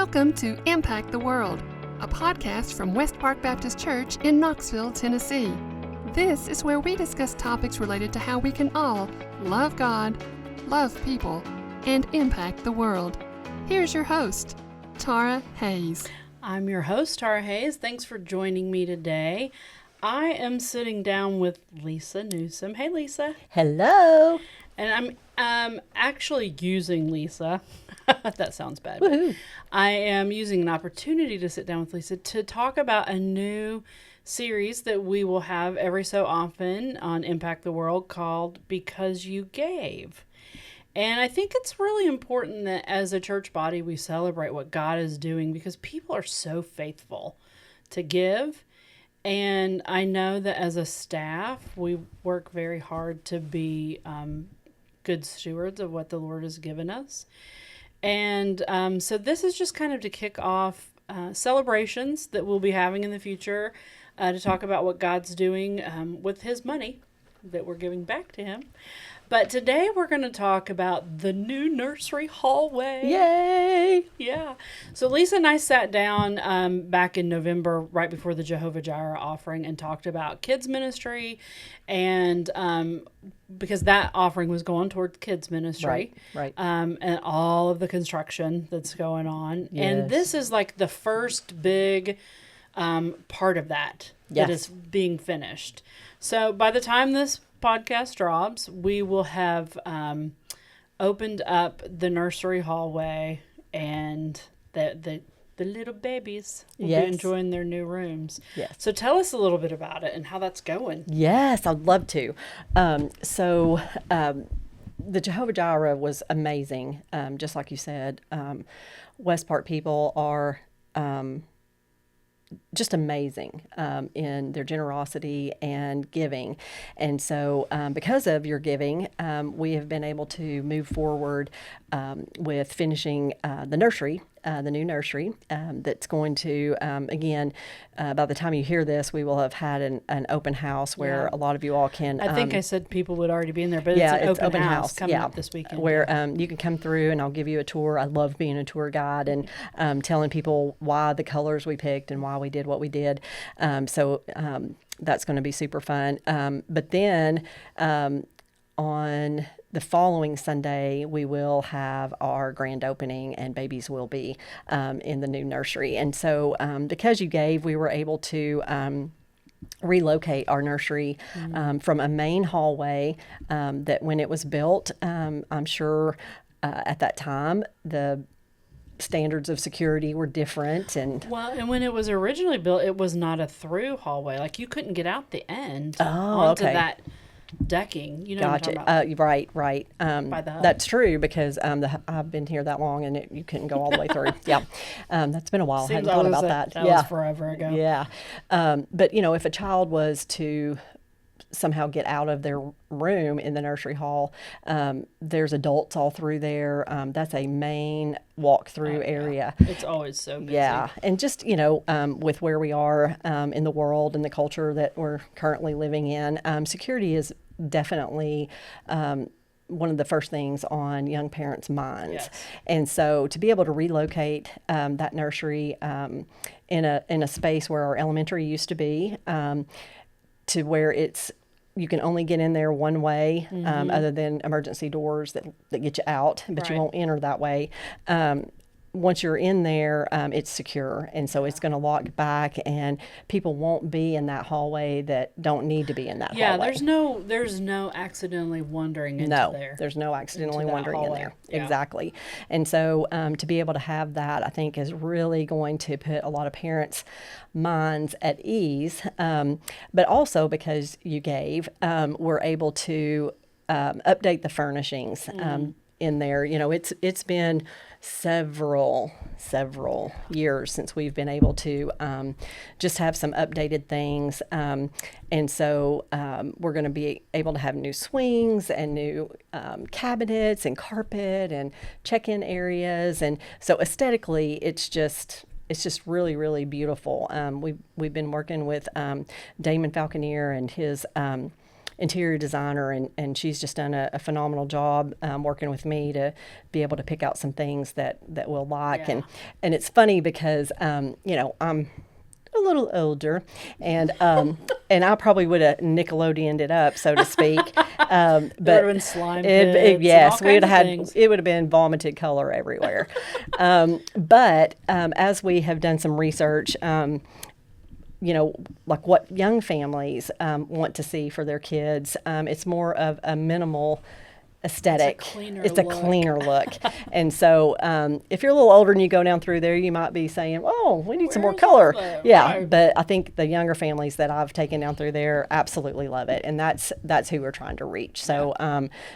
Welcome to Impact the World, a podcast from West Park Baptist Church in Knoxville, Tennessee. This is where we discuss topics related to how we can all love God, love people, and impact the world. Here's your host, Tara Hayes. I'm your host, Tara Hayes. Thanks for joining me today. I am sitting down with Lisa Newsome. Hey, Lisa. Hello. And I'm actually using Lisa. That sounds bad. Woohoo. I am using an opportunity to sit down with Lisa to talk about a new series that we will have every so often on Impact the World called Because You Gave. And I think it's really important that as a church body, we celebrate what God is doing because people are so faithful to give. And I know that as a staff, we work very hard to be good stewards of what the Lord has given us. And so this is just kind of to kick off celebrations that we'll be having in the future to talk about what God's doing with his money that we're giving back to him. But today we're going to talk about the new Nursery Hallway. Yay! Yeah. So Lisa and I sat down back in November, right before the Jehovah Jireh offering, and talked about kids ministry, and because that offering was going toward kids ministry, right. And all of the construction that's going on, Yes. and this is like the first big part of that Yes. that is being finished. So by the time this podcast drops, we will have opened up the nursery hallway, and the little babis will Yes. be enjoying their new rooms. Yes. So tell us a little bit about it and how that's going. Yes, I'd love to. So the Jehovah Jireh was amazing. Just like you said, West Park people are just amazing in their generosity and giving. And so because of your giving, we have been able to move forward with finishing the nursery, the new nursery that's going to, again, by the time you hear this, we will have had an open house where a lot of you all can... I think I said people would already be in there, but yeah, it's an open house coming yeah, up this weekend. Where you can come through and I'll give you a tour. I love being a tour guide and telling people why the colors we picked and why we did what we did. So that's going to be super fun. But then on the following Sunday, we will have our grand opening and babies will be in the new nursery. And so because you gave, we were able to relocate our nursery from a main hallway that when it was built, I'm sure at that time, the standards of security were different. And when it was originally built, it was not a through hallway. Like you couldn't get out the end onto that decking. You know gotcha. What I'm talking about? Right. By the hub. That's true because I've been here that long and you couldn't go all the way through. Yeah. That's been a while. I hadn't thought about that. That was forever ago. Yeah. But, if a child was to somehow get out of their room in the nursery hall, there's adults all through there. That's a main walk-through area. It's always so busy. Yeah, and just, with where we are in the world and the culture that we're currently living in, security is definitely one of the first things on young parents' minds. Yes. And so to be able to relocate that nursery in a space where our elementary used to be, to where you can only get in there one way, other than emergency doors that get you out, but you won't enter that way. Once you're in there, it's secure, and so it's going to lock back, and people won't be in that hallway that don't need to be in that hallway. Yeah, there's no accidentally wandering into there. No, there's no accidentally wandering in there. Yeah. Exactly. And so to be able to have that, I think, is really going to put a lot of parents' minds at ease, but also because you gave, we're able to update the furnishings in there. It's been several years since we've been able to just have some updated things, and so we're going to be able to have new swings and new cabinets and carpet and check-in areas, and so aesthetically it's just really, really beautiful. We've been working with Damon Falconeer and his interior designer, and she's just done a phenomenal job working with me to be able to pick out some things that we'll like. Yeah. And it's funny because, I'm a little older, and I probably would have Nickelodeoned it up, so to speak. But There would have been slime pits yes, and all we would kinds have of had things. it would have been vomited color everywhere. But as we have done some research, like what young families want to see for their kids, it's more of a minimal aesthetic. It's a look. cleaner look. And so if you're a little older and you go down through there, you might be saying, oh, we need some more Where's color. all that? Yeah, Right. but I think the younger families that I've taken down through there absolutely love it, and that's who we're trying to reach. So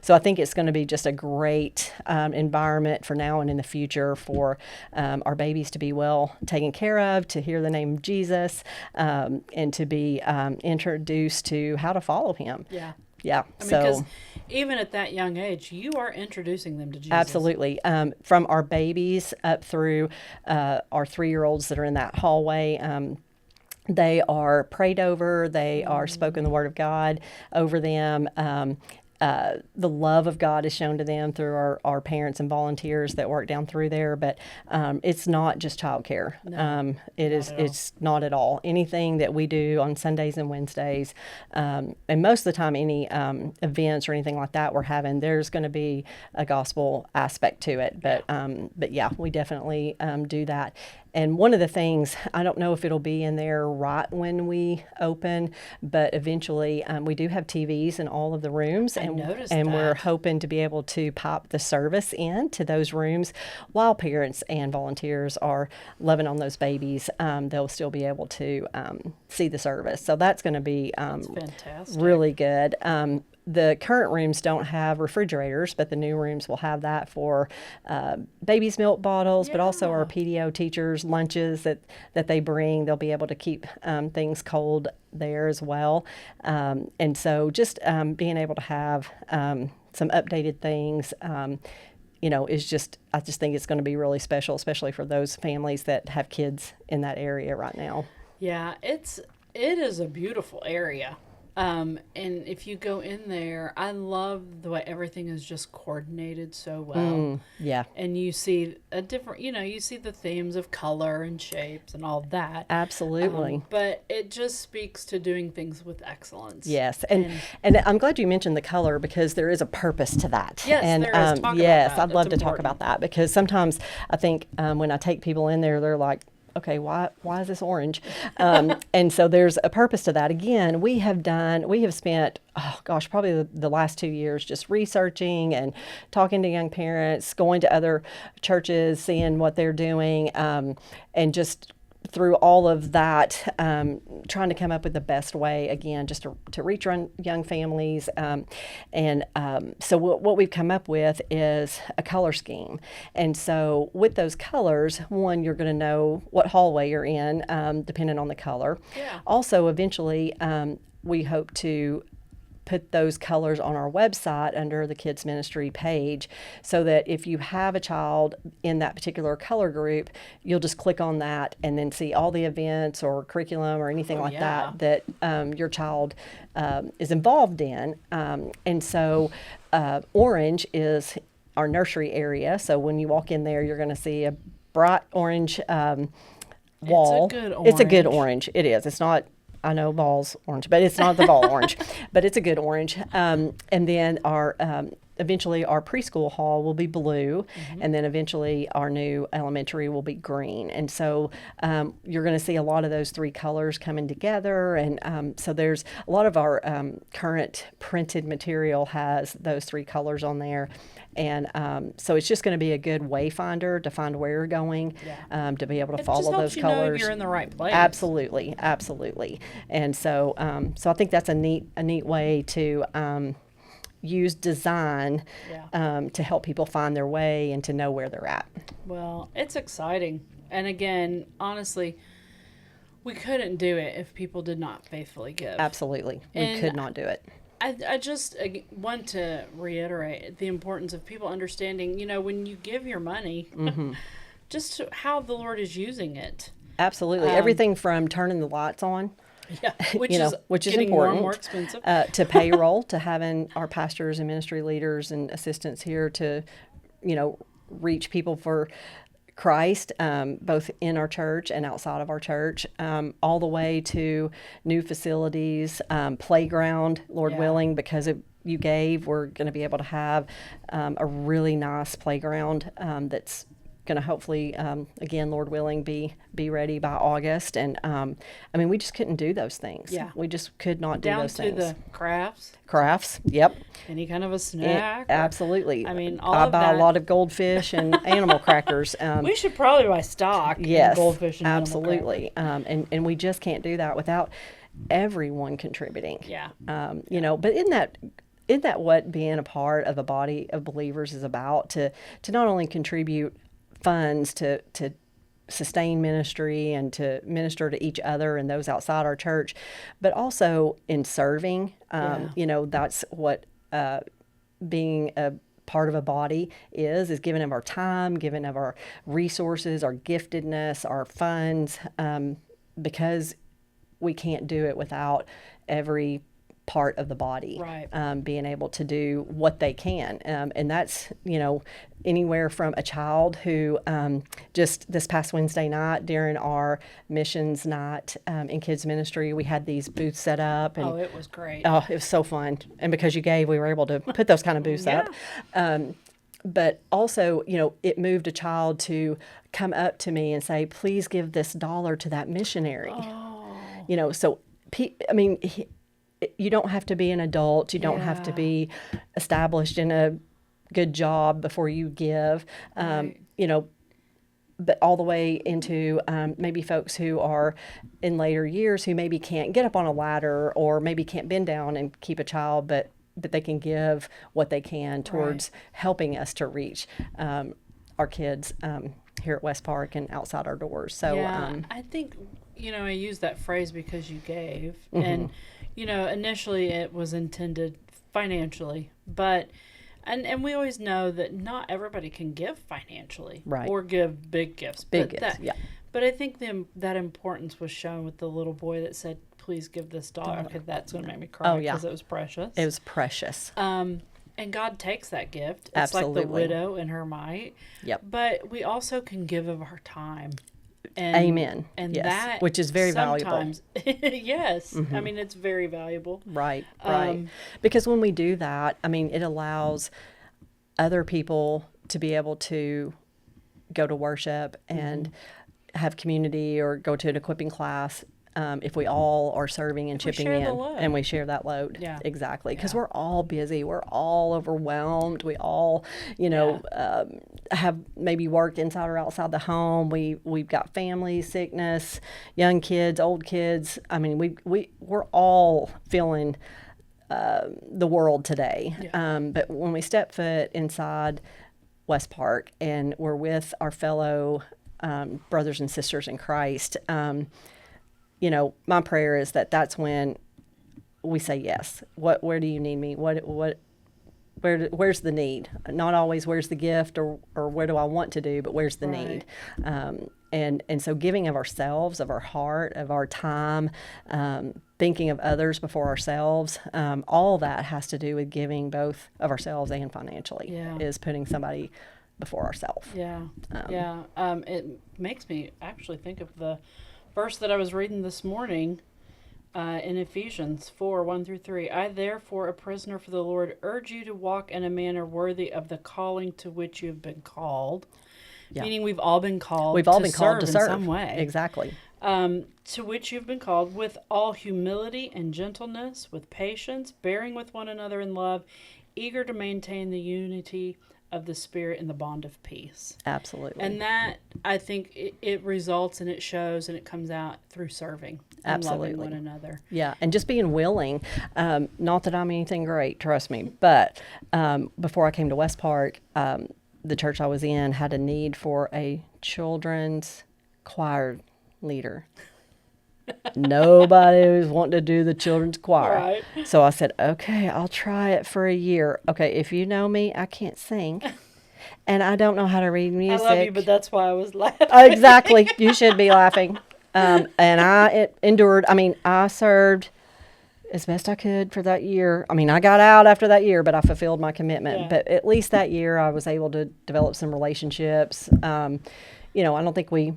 so I think it's going to be just a great environment for now and in the future for our babies to be well taken care of, to hear the name of Jesus, and to be introduced to how to follow him. Yeah. Yeah. I mean, so because even at that young age, you are introducing them to Jesus. absolutely. From our babies up through our 3-year-olds that are in that hallway, they are prayed over. They are spoken the word of God over them. The love of God is shown to them through our parents and volunteers that work down through there. But it's not just childcare. It's not at all. Anything that we do on Sundays and Wednesdays, and most of the time any events or anything like that we're having, there's going to be a gospel aspect to it. But yeah, we definitely do that. And one of the things, I don't know if it'll be in there right when we open, but eventually we do have TVs in all of the rooms. And we're that. hoping to be able to pop the service into those rooms while parents and volunteers are loving on those babies. They'll still be able to see the service. So that's going to be Fantastic. really good. The current rooms don't have refrigerators, but the new rooms will have that for babies' milk bottles, but also our PDO teachers' lunches that they bring. They'll be able to keep things cold there as well. And so just being able to have some updated things, is just, I just think it's going to be really special, especially for those families that have kids in that area right now. Yeah, it is a beautiful area. And if you go in there, I love the way everything is just coordinated so well. Yeah. And you see a different, you see the themes of color and shapes and all that. Absolutely. But it just speaks to doing things with excellence. Yes, and I'm glad you mentioned the color, because there is a purpose to that. Yes, and there is. Talk about yes, that. I'd love That's to talk about that, because sometimes I think when I take people in there, they're like, okay, why is this orange? And so there's a purpose to that. Again, we have spent, probably the last 2 years just researching and talking to young parents, going to other churches, seeing what they're doing, and just through all of that, trying to come up with the best way, again, just to reach young families. So what we've come up with is a color scheme. And so with those colors, one, you're going to know what hallway you're in, depending on the color. Yeah. Also, eventually, we hope to put those colors on our website under the Kids Ministry page, so that if you have a child in that particular color group, you'll just click on that and then see all the events or curriculum or anything that your child is involved in. And so orange is our nursery area. So when you walk in there, you're going to see a bright orange wall. It's a good orange. It's a good orange. It is. It's not, I know ball's orange, but it's not the ball orange, but it's a good orange. And then eventually our preschool hall will be blue, and then eventually our new elementary will be green. And so you're going to see a lot of those 3 colors coming together. And so there's a lot of our current printed material has those 3 colors on there. And so it's just going to be a good wayfinder to find where you're going, to be able to follow those colors. Know you're in the right place. Absolutely. And so I think that's a neat way to use design to help people find their way and to know where they're at. Well, it's exciting. And again, honestly, we couldn't do it if people did not faithfully give. Absolutely. We could not do it. I just want to reiterate the importance of people understanding, when you give your money, just how the Lord is using it. Absolutely. Everything from turning the lights on Yeah, which you know, is which is getting more and important. more expensive. To payroll, to having our pastors and ministry leaders and assistants here to, reach people for Christ, both in our church and outside of our church, all the way to new facilities, playground, Lord Yeah. willing, because you gave, we're going to be able to have a really nice playground that's going to hopefully, again, Lord willing, be ready by August. And we just couldn't do those things. Yeah. We just could not do Down those to things. the Crafts, yep. any kind of a snack. Absolutely. I mean, all I of buy that. a lot of goldfish and animal crackers. We should probably buy stock. Yes, in goldfish and animal crackers. absolutely. And we just can't do that without everyone contributing. Yeah. But isn't that what being a part of a body of believers is about? To not only contribute funds to sustain ministry and to minister to each other and those outside our church, but also in serving. That's what being a part of a body is giving of our time, giving of our resources, our giftedness, our funds, because we can't do it without every part of the body Right. being able to do what they can. And that's, anywhere from a child who just this past Wednesday night during our missions night in kids ministry, we had these booths set up. And It was great. oh, it was so fun. And because you gave, we were able to put those kind of booths up. But also, it moved a child to come up to me and say, please give this $1 to that missionary. Oh. So, you don't have to be an adult. You don't have to Yeah. be established in a good job before you give. Right. But all the way into maybe folks who are in later years who maybe can't get up on a ladder or maybe can't bend down and keep a child, but they can give what they can towards helping us to reach our kids here at West Park and outside our doors. So I think, I use that phrase because you gave. Mm-hmm. And, initially it was intended financially, but, and we always know that not everybody can give financially. Right. Or give big gifts. big but gifts, yeah. But I think that importance was shown with the little boy that said, please give this $1. Okay, that's going to make me cry Oh, yeah. because it was precious. It was precious. And God takes that gift. It's Absolutely. like the widow in her mite. Yep. But we also can give of our time. And, Amen. And Yes. that, Which is very valuable. sometimes, yes. Mm-hmm. I mean, it's very valuable. Right. Um, Because when we do that, it allows other people to be able to go to worship and have community or go to an equipping class. If we all are serving and we chipping share the in load. and we share that load. Yeah. Exactly. Because Yeah. we're all busy. We're all overwhelmed. We all, have maybe work inside or outside the home. We've got family, sickness, young kids, old kids. We're all feeling the world today. Yeah. But when we step foot inside West Park and we're with our fellow brothers and sisters in Christ, my prayer is that's when we say yes. Where do you need me? Where's the need? Not always where's the gift or where do I want to do, but where's the Right. need? And so giving of ourselves, of our heart, of our time, thinking of others before ourselves, all that has to do with giving both of ourselves and financially. Yeah. Is putting somebody before ourselves. Yeah. It makes me actually think of the verse that I was reading this morning in Ephesians 4:1-3. I, therefore, a prisoner for the Lord, urge you to walk in a manner worthy of the calling to which you have been called. Yeah. Meaning we've all been called We've all to been called to serve in some way. Exactly. To which you've been called with all humility and gentleness, with patience, bearing with one another in love, eager to maintain the unity of the Spirit in the bond of peace. Absolutely. And that, I think, it results and it shows and it comes out through serving and Absolutely. loving one another. Yeah, and just being willing. Not that I'm anything great, trust me, but before I came to West Park, the church I was in had a need for a children's choir leader. Nobody was wanting to do the children's choir. Right. So I said, okay, I'll try it for a year. Okay, if you know me, I can't sing. And I don't know how to read music. I love you, but that's why I was laughing. Exactly. You should be laughing. And I endured. I mean, I served as best I could for that year. I mean, I got out after that year, but I fulfilled my commitment. Yeah. But at least that year, I was able to develop some relationships. I don't think we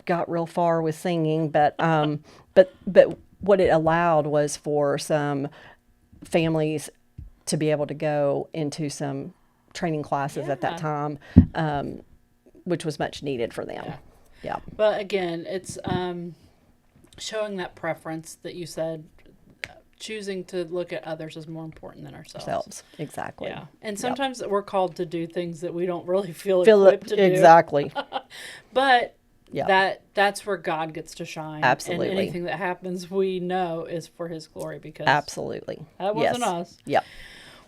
got real far with singing, but what it allowed was for some families to be able to go into some training classes at that time, which was much needed for them. Yeah. But again, it's showing that preference that you said, choosing to look at others is more important than ourselves. Exactly. Yeah. And sometimes we're called to do things that we don't really feel Feel equipped to do. exactly. But Yeah. that's where God gets to shine. Absolutely. And anything that happens, we know is for His glory, because Absolutely. that wasn't us. Yep.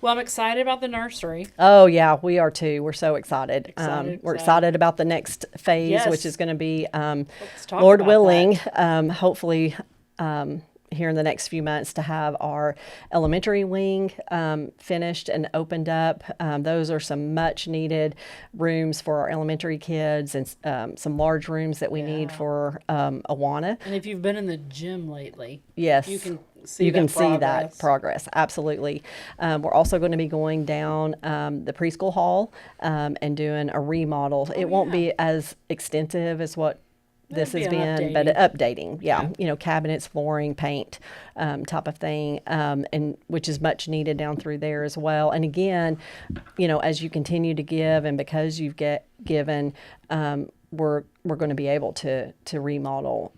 Well, I'm excited about the nursery. Oh yeah, we are too. We're so excited. Excited. We're excited about the next phase, Yes. which is going to be, Let's talk Lord about willing, that. hopefully here in the next few months to have our elementary wing finished and opened up. Those are some much needed rooms for our elementary kids, and some large rooms that we need for Awana. And if you've been in the gym lately, Yes. you can see You that can progress. see that progress. Absolutely. We're also going to be going down the preschool hall and doing a remodel. It won't be as extensive as what this It'll has be an been, but updating. Yeah. Cabinets, flooring, paint, type of thing, and which is much needed down through there as well. And again, as you continue to give, and because you've given, we're going to be able to remodel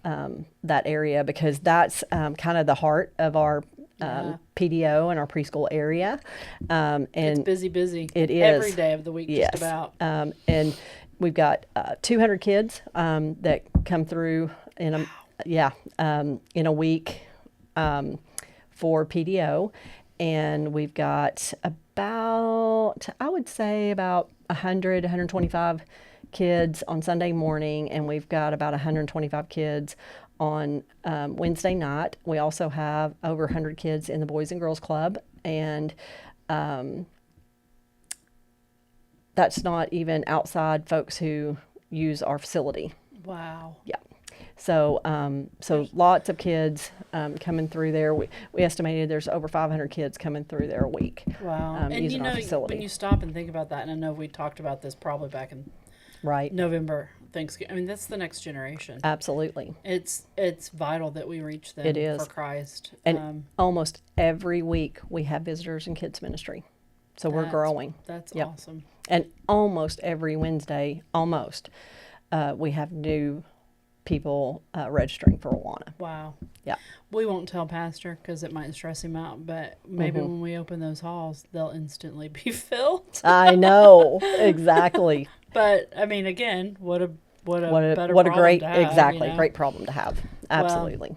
that area, because that's kind of the heart of our PDO and our preschool area. And it's busy. It is every day of the week, yes. just about. And we've got 200 kids that come through in a week for PDO, and we've got about, I would say, about 125 kids on Sunday morning, and we've got about 125 kids on Wednesday night. We also have over 100 kids in the Boys and Girls Club, and that's not even outside folks who use our facility. Wow. Yeah. So lots of kids coming through there. We estimated there's over 500 kids coming through there a week. Wow. And using our facility. when you stop and think about that, and I know we talked about this probably back in Right. November, Thanksgiving. I mean, that's the next generation. Absolutely. It's vital that we reach them It is. for Christ. And almost every week we have visitors in kids ministry. So we're growing. That's Yep. awesome. And almost every Wednesday, we have new people registering for Awana. Wow. Yeah. We won't tell Pastor because it might stress him out, but maybe when we open those halls, they'll instantly be filled. I know. Exactly. But I mean, again, what a better what a problem great, to have, exactly, great problem to have. Absolutely.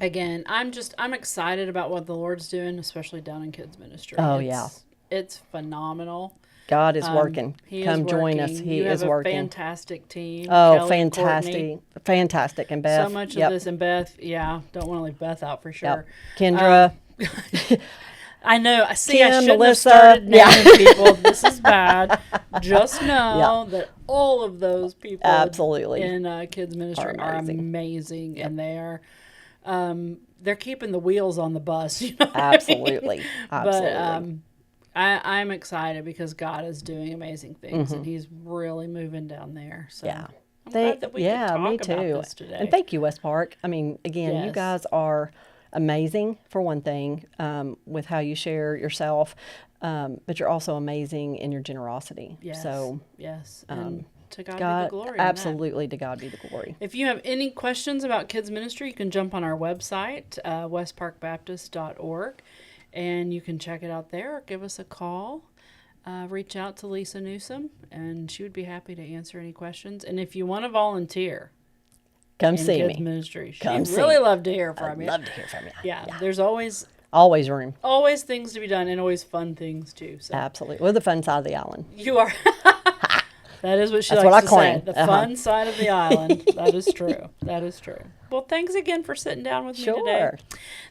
Again, I'm excited about what the Lord's doing, especially down in kids ministry. Oh, yeah. It's phenomenal. God is working. He Come is join working. us. He you is have a working. fantastic team. Oh, Kelly and Courtney. fantastic. And Beth. So much Yep. of this, and Beth, don't want to leave Beth out for sure. Yep. Kendra. I know. I see. Kim, I shouldn't Melissa. have started naming people. This is bad. Just know that all of those people Absolutely. in kids ministry are amazing, Yep. and they are. They're keeping the wheels on the bus. You know what Absolutely. I mean? Absolutely. But I'm excited because God is doing amazing things, and He's really moving down there. So Yeah. I'm glad that we could talk me about too. this today. And thank you, West Park. I mean, again, you Yes. guys are amazing for one thing, with how you share yourself, but you're also amazing in your generosity. Yes. So yes. And to God, be God, the glory. in that. absolutely, to God be the glory. If you have any questions about kids ministry, you can jump on our website, westparkbaptist.org, and you can check it out there. Or give us a call. Reach out to Lisa Newsome, and she would be happy to answer any questions. And if you want to volunteer Come in see kids me. ministry, Come she'd see really me. love to hear from you. Love to hear from you. Yeah, there's always room. always things to be done, and always fun things too. So Absolutely. We're the fun side of the island. you are. That is what she That's likes what I to claim. say. The fun side of the island. That is true. That is true. Well, thanks again for sitting down with me today. Sure.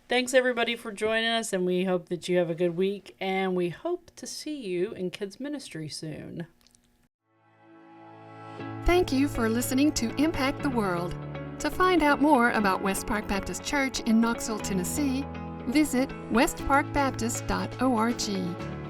Thanks everybody for joining us, and we hope that you have a good week, and we hope to see you in kids ministry soon. Thank you for listening to Impact the World. To find out more about West Park Baptist Church in Knoxville, Tennessee, visit westparkbaptist.org.